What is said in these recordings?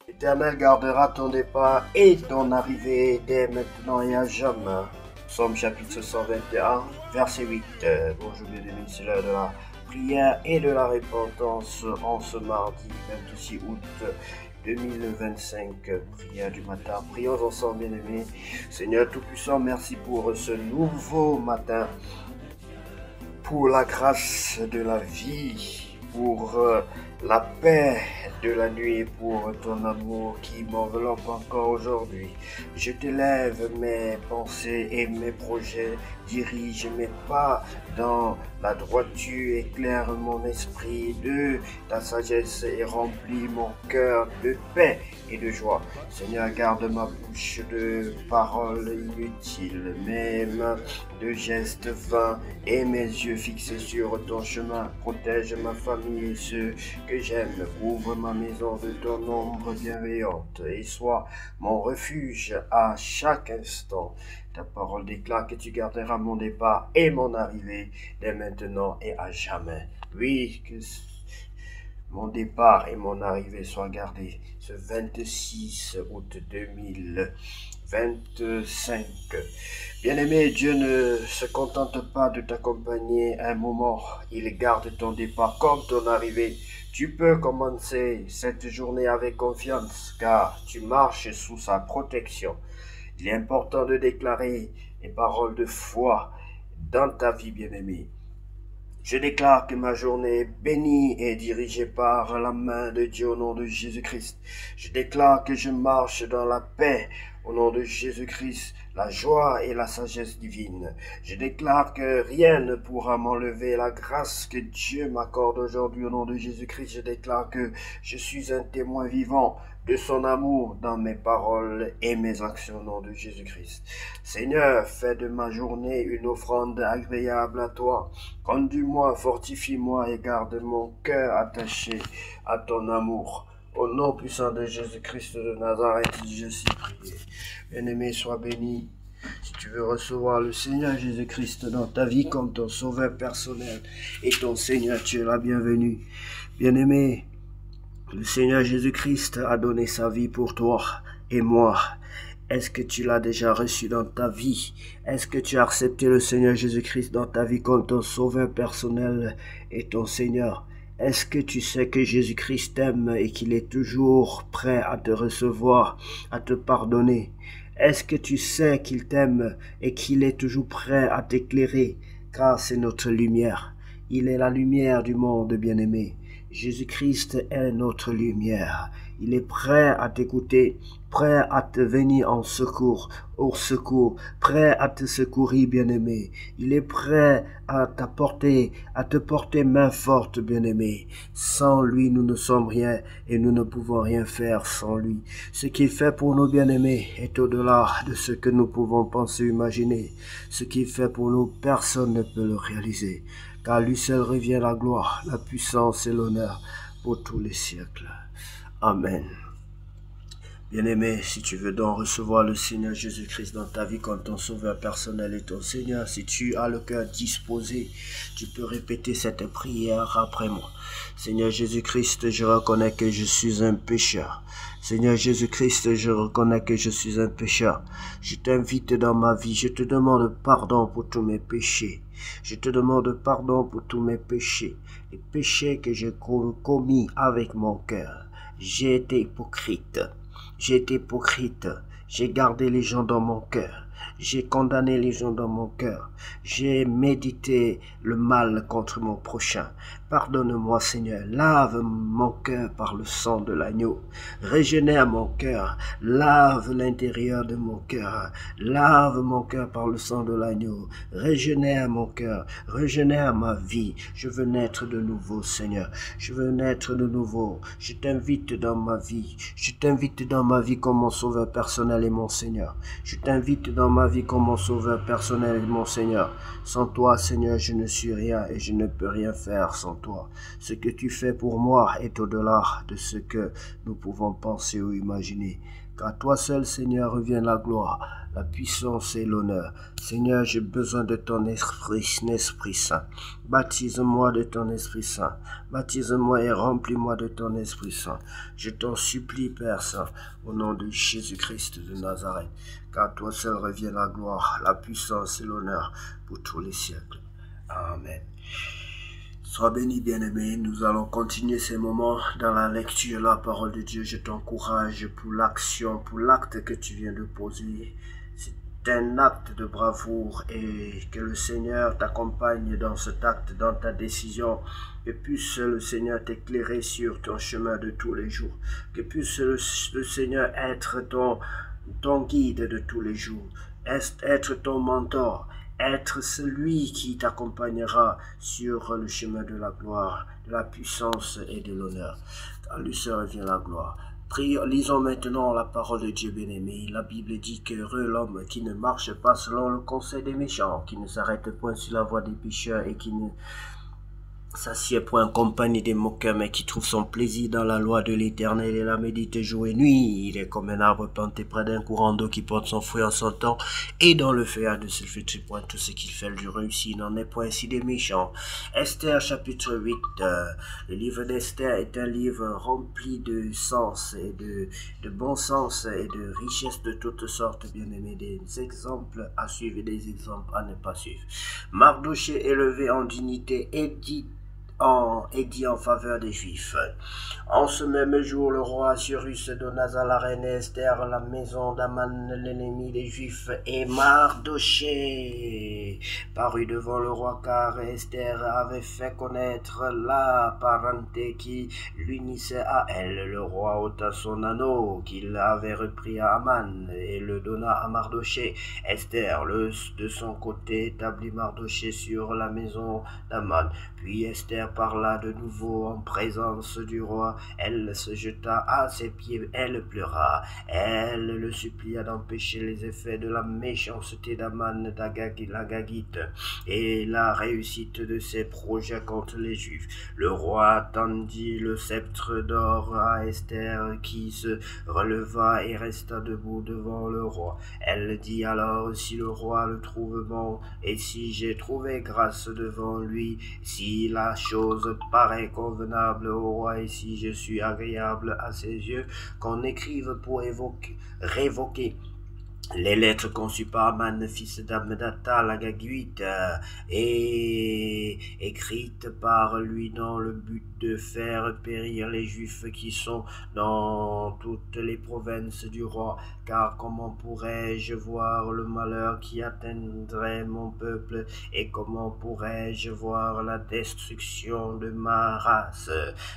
L'Éternel gardera ton départ et ton arrivée dès maintenant et à jamais. Psaume chapitre 121, verset 8. Bonjour bien-aimés, c'est l'heure de la prière et de la repentance en ce mardi 26 août 2025. Prière du matin. Prions ensemble, bien-aimés. Seigneur Tout-Puissant, merci pour ce nouveau matin, pour la grâce de la vie, pour la paix de la nuit, pour ton amour qui m'enveloppe encore aujourd'hui. Je t'élève mes pensées et mes projets, dirige mes pas dans la droiture, éclaire mon esprit de ta sagesse et remplis mon cœur de paix et de joie. Seigneur, garde ma bouche de paroles inutiles, mes mains de gestes vains et mes yeux fixés sur ton chemin. Protège ma famille et ceux que j'aime. Ouvre ma maison de ton ombre bienveillante et sois mon refuge à chaque instant. Ta parole déclare que tu garderas mon départ et mon arrivée dès maintenant et à jamais. Oui, que mon départ et mon arrivée soient gardés ce 26 août 2025. Bien-aimé, Dieu ne se contente pas de t'accompagner un moment, il garde ton départ comme ton arrivée. Tu peux commencer cette journée avec confiance car tu marches sous sa protection. Il est important de déclarer les paroles de foi dans ta vie, bien-aimé. Je déclare que ma journée est bénie et dirigée par la main de Dieu au nom de Jésus-Christ. Je déclare que je marche dans la paix au nom de Jésus-Christ, la joie et la sagesse divine. Je déclare que rien ne pourra m'enlever la grâce que Dieu m'accorde aujourd'hui au nom de Jésus-Christ. Je déclare que je suis un témoin vivant de son amour dans mes paroles et mes actions au nom de Jésus-Christ. Seigneur, fais de ma journée une offrande agréable à toi. Conduis-moi, fortifie-moi et garde mon cœur attaché à ton amour. Au nom puissant de Jésus-Christ de Nazareth, je suis prié. Bien-aimé, sois béni. Si tu veux recevoir le Seigneur Jésus-Christ dans ta vie comme ton sauveur personnel et ton Seigneur, tu es la bienvenue. Bien-aimé, le Seigneur Jésus-Christ a donné sa vie pour toi et moi. Est-ce que tu l'as déjà reçu dans ta vie? Est-ce que tu as accepté le Seigneur Jésus-Christ dans ta vie comme ton sauveur personnel et ton Seigneur? Est-ce que tu sais que Jésus-Christ t'aime et qu'il est toujours prêt à te recevoir, à te pardonner? Est-ce que tu sais qu'il t'aime et qu'il est toujours prêt à t'éclairer, car c'est notre lumière? Il est la lumière du monde, bien-aimé. Jésus-Christ est notre lumière. Il est prêt à t'écouter, prêt à te venir en secours, au secours, prêt à te secourir, bien-aimé. Il est prêt à te porter main forte, bien-aimé. Sans lui, nous ne sommes rien et nous ne pouvons rien faire sans lui. Ce qu'il fait pour nous, bien-aimés, est au-delà de ce que nous pouvons penser ou imaginer. Ce qu'il fait pour nous, personne ne peut le réaliser. Car lui seul revient la gloire, la puissance et l'honneur pour tous les siècles. Amen. Bien-aimé, si tu veux donc recevoir le Seigneur Jésus-Christ dans ta vie comme ton sauveur personnel et ton Seigneur, si tu as le cœur disposé, tu peux répéter cette prière après moi. Seigneur Jésus-Christ, je reconnais que je suis un pécheur. Seigneur Jésus-Christ, je reconnais que je suis un pécheur. Je t'invite dans ma vie, je te demande pardon pour tous mes péchés. Je te demande pardon pour tous mes péchés, les péchés que j'ai commis avec mon cœur. J'ai été hypocrite. J'ai gardé les gens dans mon cœur. J'ai condamné les gens dans mon cœur. J'ai médité le mal contre mon prochain. Pardonne-moi, Seigneur. Lave mon cœur par le sang de l'agneau. Régénère mon cœur. Lave l'intérieur de mon cœur. Lave mon cœur par le sang de l'agneau. Régénère mon cœur. Régénère ma vie. Je veux naître de nouveau, Seigneur. Je veux naître de nouveau. Je t'invite dans ma vie. Je t'invite dans ma vie comme mon sauveur personnel et mon Seigneur. Je t'invite dans ma vie comme mon sauveur personnel et mon Seigneur. Sans toi, Seigneur, je ne suis rien et je ne peux rien faire sans toi. Ce que tu fais pour moi est au-delà de ce que nous pouvons penser ou imaginer. Qu'à toi seul, Seigneur, revient la gloire, la puissance et l'honneur. Seigneur, j'ai besoin de ton Esprit Saint. Baptise-moi de ton Esprit Saint. Baptise-moi et remplis-moi de ton Esprit Saint. Je t'en supplie, Père Saint, au nom de Jésus-Christ de Nazareth. Qu'à toi seul revient la gloire, la puissance et l'honneur pour tous les siècles. Amen. Sois béni, bien-aimé. Nous allons continuer ces moments dans la lecture de la parole de Dieu. Je t'encourage pour l'action, pour l'acte que tu viens de poser. C'est un acte de bravoure et que le Seigneur t'accompagne dans cet acte, dans ta décision. Que puisse le Seigneur t'éclairer sur ton chemin de tous les jours. Que puisse le Seigneur être ton guide de tous les jours. Être ton mentor. Être celui qui t'accompagnera sur le chemin de la gloire, de la puissance et de l'honneur. À lui seul revient la gloire. Lisons maintenant la parole de Dieu bien-aimé. La Bible dit que heureux l'homme qui ne marche pas selon le conseil des méchants, qui ne s'arrête point sur la voie des pécheurs et qui ne s'assied point en compagnie des moqueurs, mais qui trouve son plaisir dans la loi de l'Éternel et la médite jour et nuit. Il est comme un arbre planté près d'un courant d'eau qui porte son fruit en son temps, et dans le feuillage de ce fruit point tout ce qu'il fait lui réussit. Il n'en est point ainsi des méchants. Esther chapitre 8. Le livre d'Esther est un livre rempli de sens et de bon sens et de richesse de toutes sortes, bien aimés, des exemples à suivre et des exemples à ne pas suivre. Mardochée élevé en dignité et dit en faveur des Juifs. En ce même jour, le roi Assuérus donna à la reine Esther la maison d'Aman, l'ennemi des Juifs, et Mardochée parut devant le roi, car Esther avait fait connaître la parenté qui l'unissait à elle. Le roi ôta son anneau qu'il avait repris à Aman et le donna à Mardochée. Esther, de son côté, établit Mardochée sur la maison d'Aman. Puis Esther parla de nouveau en présence du roi. Elle se jeta à ses pieds, elle pleura. Elle le supplia d'empêcher les effets de la méchanceté d'Aman l'Agagite et la réussite de ses projets contre les Juifs. Le roi tendit le sceptre d'or à Esther, qui se releva et resta debout devant le roi. Elle dit alors: si le roi le trouve bon, et si j'ai trouvé grâce devant lui, si la chose paraît convenable au roi, et si je suis agréable à ses yeux, qu'on écrive pour révoquer les lettres conçues par Aman, fils d'Amedata l'Agagite, et écrites par lui dans le but de faire périr les Juifs qui sont dans toutes les provinces du roi. Car comment pourrais-je voir le malheur qui atteindrait mon peuple, et comment pourrais-je voir la destruction de ma race?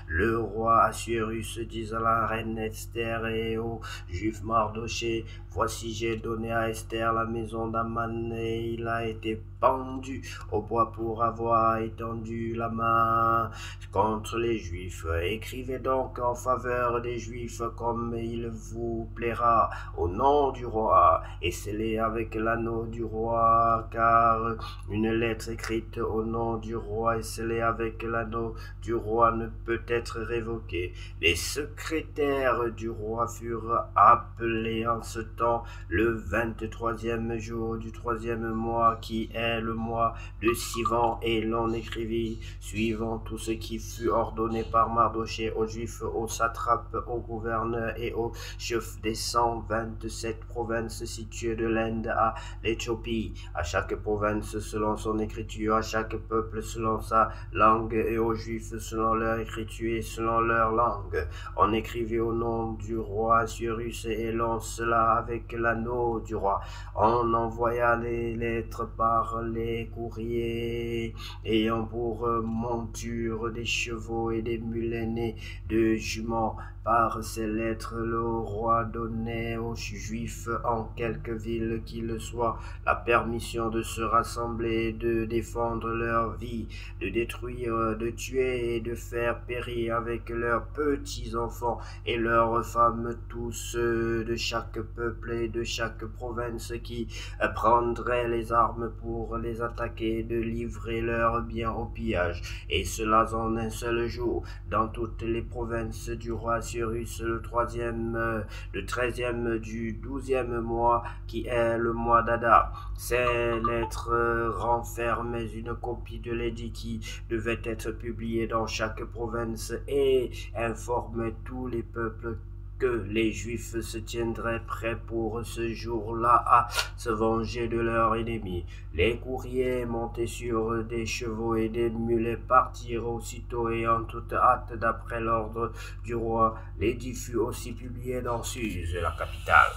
Le roi Assuérus dit à la reine Esther et au juif Mardochée: voici, j'ai donné à Esther la maison d'Aman, et il a été pendu au bois pour avoir étendu la main contre les Juifs. Écrivez donc en faveur des Juifs comme il vous plaira, au nom du roi, et scellez avec l'anneau du roi, car une lettre écrite au nom du roi et scellée avec l'anneau du roi ne peut être révoquée. Les secrétaires du roi furent appelés en ce temps le 23e jour du 3e mois, qui est le mois de Sivan, et l'on écrivit suivant tout ce qui fut ordonné par Mardochée aux Juifs, aux satrapes, aux gouverneurs et aux chefs des 127 provinces situées de l'Inde à l'Éthiopie, à chaque province selon son écriture, à chaque peuple selon sa langue, et aux Juifs selon leur écriture et selon leur langue. On écrivit au nom du roi Assuérus et l'on scella avec l'anneau du roi. On envoya les lettres par les courriers ayant pour monture des chevaux et des mulets nés de juments, Par ces lettres, le roi donnait aux Juifs en quelque ville qu'il soit la permission de se rassembler, de défendre leur vie, de détruire, de tuer et de faire périr avec leurs petits-enfants et leurs femmes tous ceux de chaque peuple et de chaque province qui prendraient les armes pour les attaquer, de livrer leurs biens au pillage, et cela en un seul jour, dans toutes les provinces du roi Cyrus, le 13e du 12e mois, qui est le mois d'Adar. Ces lettres renfermaient une copie de l'édit qui devait être publiée dans chaque province et informaient tous les peuples que les Juifs se tiendraient prêts pour ce jour-là à se venger de leurs ennemis. Les courriers montés sur des chevaux et des mulets partirent aussitôt et en toute hâte d'après l'ordre du roi. L'édit fut aussi publié dans Suse, la capitale.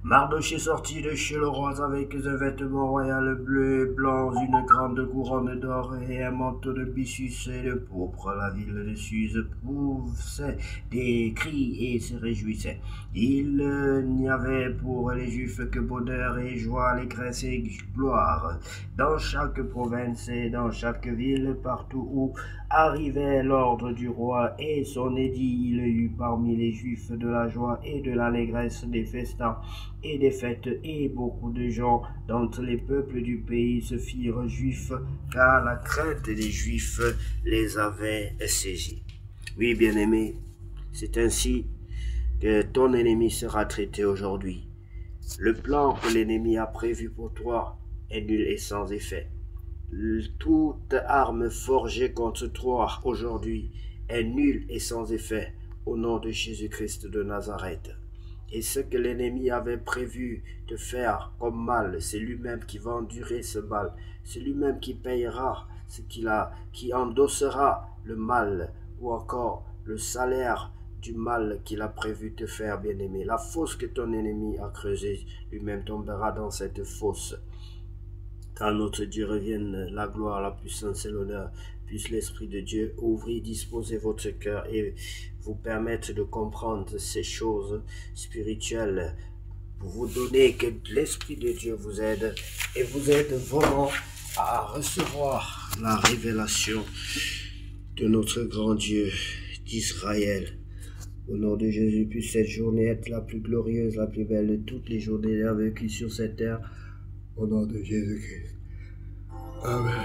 Mardochée sortit de chez le roi avec un vêtement royal bleu et blanc, une grande couronne d'or et un manteau de byssus et de pourpre. La ville de Suse poussait des cris et se réjouissait. Il n'y avait pour les Juifs que bonheur et joie, allégresse et gloire. Dans chaque province et dans chaque ville, partout où arrivait l'ordre du roi et son édit, il y eut parmi les Juifs de la joie et de l'allégresse, des festins et des fêtes, et beaucoup de gens dans tous les peuples du pays se firent juifs, car la crainte des Juifs les avait saisis. Oui, bien-aimé, c'est ainsi que ton ennemi sera traité aujourd'hui. Le plan que l'ennemi a prévu pour toi est nul et sans effet. Toute arme forgée contre toi aujourd'hui est nulle et sans effet au nom de Jésus-Christ de Nazareth. Et ce que l'ennemi avait prévu de faire comme mal, c'est lui-même qui va endurer ce mal. C'est lui-même qui payera ce qui endossera le mal ou encore le salaire du mal qu'il a prévu te faire, bien-aimé. La fosse que ton ennemi a creusée, lui-même tombera dans cette fosse. Qu'à notre Dieu revienne la gloire, la puissance et l'honneur. Puisse l'Esprit de Dieu ouvrir, disposer votre cœur et vous permettre de comprendre ces choses spirituelles pour vous donner que l'Esprit de Dieu vous aide et vous aide vraiment à recevoir la révélation de notre grand Dieu d'Israël. Au nom de Jésus, puisse cette journée être la plus glorieuse, la plus belle de toutes les journées vécues sur cette terre. Au nom de Jésus-Christ. Amen.